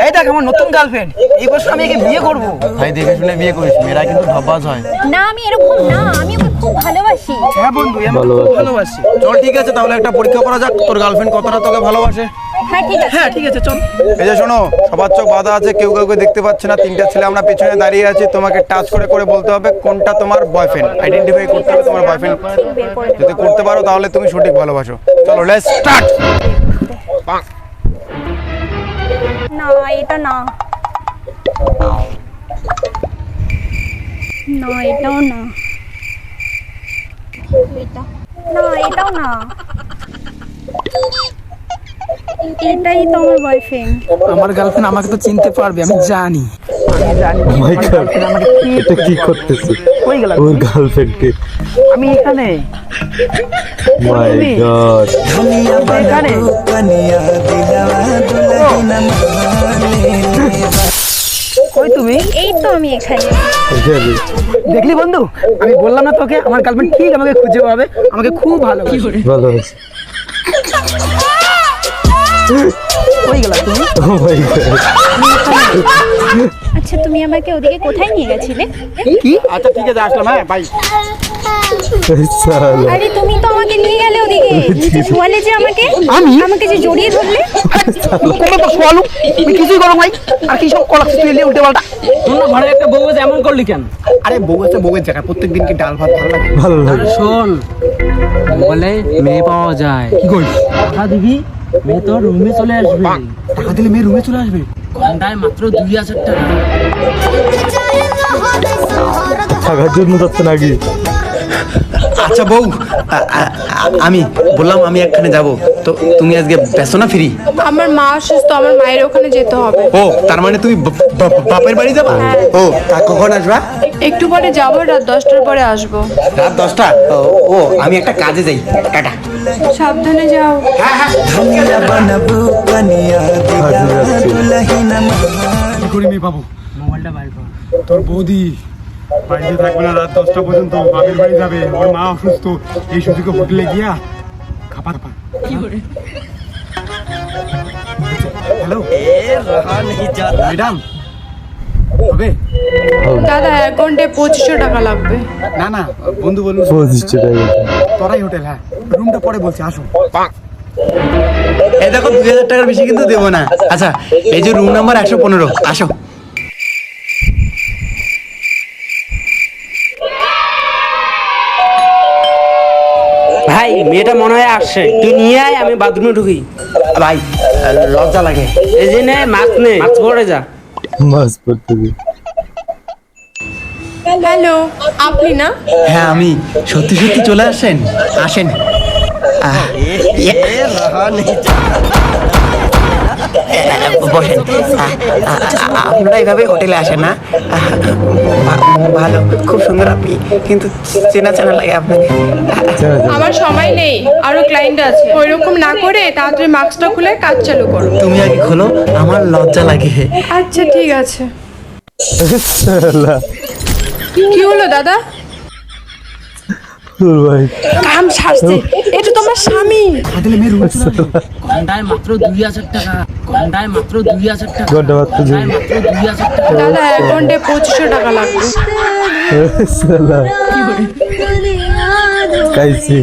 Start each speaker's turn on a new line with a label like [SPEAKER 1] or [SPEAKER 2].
[SPEAKER 1] এই দেখ আমার নতুন গার্লফ্রেন্ড, এই বছর আমি একে বিয়ে করব।
[SPEAKER 2] ভাই দেখে শুনে বিয়ে করিস, মেয়েরা কিন্তু ধব্বাজ হয়।
[SPEAKER 3] না আমি এরকম না, আমি ওকে খুব ভালোবাসি।
[SPEAKER 1] হ্যাঁ বন্ধু, আমি খুব ভালোবাসি।
[SPEAKER 2] চল ঠিক আছে, তাহলে একটা পরীক্ষা করা যাক, তোর গার্লফ্রেন্ড কতটা তোকে ভালোবাসে।
[SPEAKER 3] হ্যাঁ ঠিক আছে
[SPEAKER 1] চল।
[SPEAKER 2] এই যে শোনো, সবার চোখ বাঁধা আছে, কেউ কাউকে দেখতে পাচ্ছে না। তিনটা ছেলে আমরা পেছনে দাঁড়িয়ে আছি, তোমাকে টাচ করে করে বলতে হবে কোনটা তোমার বয়ফ্রেন্ড। আইডেন্টিফাই করতে হবে তোমার বয়ফ্রেন্ড। যদি করতে পারো তাহলে তুমি সঠিক ভালোবাসো। চলো লেটস স্টার্ট।
[SPEAKER 3] না এটা না, না এটাও না, এটা না, এটাও না, এটাই তো আমার বয়ফ্রেন্ড।
[SPEAKER 1] আমার গার্লফ্রেন্ড আমাকে তো চিনতে পারবে, আমি জানি।
[SPEAKER 4] মাই গড, এটা কি করতেছে?
[SPEAKER 1] কই গেল
[SPEAKER 4] ওর গার্লফ্রেন্ডকে।
[SPEAKER 1] আমি এখানে।
[SPEAKER 4] মাই গড,
[SPEAKER 1] এখানে কই তুমি?
[SPEAKER 3] এই তো আমি এখানে।
[SPEAKER 1] দেখলি বন্ধু, আমি বললাম না তোকে, আমার গার্লফ্রেন্ড ঠিক আমাকে খুঁজে পাবে, আমাকে খুব ভালোবাসে।
[SPEAKER 4] ভালোবাসি।
[SPEAKER 1] কই গেল তুমি?
[SPEAKER 4] ও মাই গড,
[SPEAKER 3] আচ্ছা তুমি আমাকে ওদিকে কোথায় নিয়ে গেছিলে?
[SPEAKER 1] কি?
[SPEAKER 2] আচ্ছা ঠিক আছে, আসলাম। হ্যাঁ বাই।
[SPEAKER 4] সালা
[SPEAKER 3] আরে তুমি তো আমাকে নিয়ে গেলে ওদিকে, তুমি যে শোয়ালে যে আমাকে, আমাকে যে জড়িয়ে ধরলে।
[SPEAKER 1] কোমে তো শোয়ালু, তুই কিছুই করো ভাই। আর কি সব কলাচ্ছিস তুই, উল্টে পাল্টা। তোর না ঘরে একটা বউ আছে, এমন করলি কেন? আরে বউ আছে, বউয়ের জায়গায় প্রত্যেকদিন কি ডাল ভাত ভালো লাগে?
[SPEAKER 4] ভালো লাগে।
[SPEAKER 5] শোন, বলে মেয়ে পাওয়া যায়,
[SPEAKER 1] কি করিস?
[SPEAKER 5] টাকা দিবি, মেয়ে তোর রুমে চলে আসবে।
[SPEAKER 1] টাকা দিলে মেয়ে রুমে চলে আসবে?
[SPEAKER 5] ঘন্টায় মাত্র 2000 টাকা।
[SPEAKER 4] থাকার জন্য যাচ্ছে নাকি?
[SPEAKER 2] আচ্ছা বউ, আমি বললাম আমি একখানে যাব, তো তুমি আজকে ব্যস্ত না? ফ্রি?
[SPEAKER 6] আমার মা অসুস্থ, আমার মায়ের ওখানে যেতে হবে।
[SPEAKER 2] ও তার মানে তুমি বাপের বাড়ি যাবা? ও তা কখন আসবা?
[SPEAKER 6] একটু পরে যাবো, রাত 10টার পরে আসবো।
[SPEAKER 2] রাত 10টা? ও আমি একটা কাজে যাই, টাটা।
[SPEAKER 6] সাবধানে যাও।
[SPEAKER 7] কি করি মেয়ে পাবো?
[SPEAKER 5] মোবাইলটা বাইর কর।
[SPEAKER 7] তোর বৌদি বাড়িতে থাকবে না, রাত 10টা পর্যন্ত বাপের বাড়ি যাবে। ওর মা অসুস্থ, এই সুযোগে হোটেলে গিয়া খাবার পা। হ্যালো ম্যাডাম, হবে?
[SPEAKER 6] দাদা 1 ঘন্টায় 2500 টাকা লাগবে।
[SPEAKER 7] না না, বন্ধু বলুন
[SPEAKER 4] 25 টাকা।
[SPEAKER 7] তোরাই হোটেল। হ্যাঁ রুমটা পরে বলছি, আসো।
[SPEAKER 2] এই দেখো 2000 টাকার বেশি কিন্তু দেবো না। আচ্ছা এই যে রুম নাম্বার 115, আসো।
[SPEAKER 5] ভাই মেয়েটা মনে হয় আসছে, তুই নিয়ে আয়, আমি বাথরুমে ঢুকি।
[SPEAKER 2] ভাই লজ্জা লাগে।
[SPEAKER 5] এই যে নে মাস্ক, নে মাস্ক পরে যা।
[SPEAKER 4] মাছ পড়তেছে।
[SPEAKER 6] হ্যালো, আপনি না?
[SPEAKER 2] হ্যাঁ আমি। সত্যি সত্যি চলে আসেন, আসেন। বসেন। আপনারা এইভাবে হোটেলে আসেন না? ভালো, খুব সুন্দর আপনি, কিন্তু চেনা চেনা লাগে আপনাকে।
[SPEAKER 6] আমার সময় নেই, আরো ক্লায়েন্ট আছে। ওইরকম না করে তাড়াতাড়ি মাস্কটা খুলে কাজ চালু করো।
[SPEAKER 2] তুমি আগে খোলো, আমার লজ্জা লাগে।
[SPEAKER 6] আচ্ছা ঠিক আছে।
[SPEAKER 4] সালা
[SPEAKER 6] কি হলো দাদা?
[SPEAKER 4] ওর ভাই
[SPEAKER 6] কাম সারছে, এটা তোমার স্বামী।
[SPEAKER 5] ঘন্টায় মাত্র 2000 টাকা। ঘন্টায় মাত্র 2000 টাকা।
[SPEAKER 4] ঘন্টা মাত্র 2000
[SPEAKER 5] ঘন্টায় মাত্র 2000 টাকা।
[SPEAKER 6] দাদা 1 ঘন্টায় 2500 টাকা লাগবে।
[SPEAKER 4] সালা কাইছি।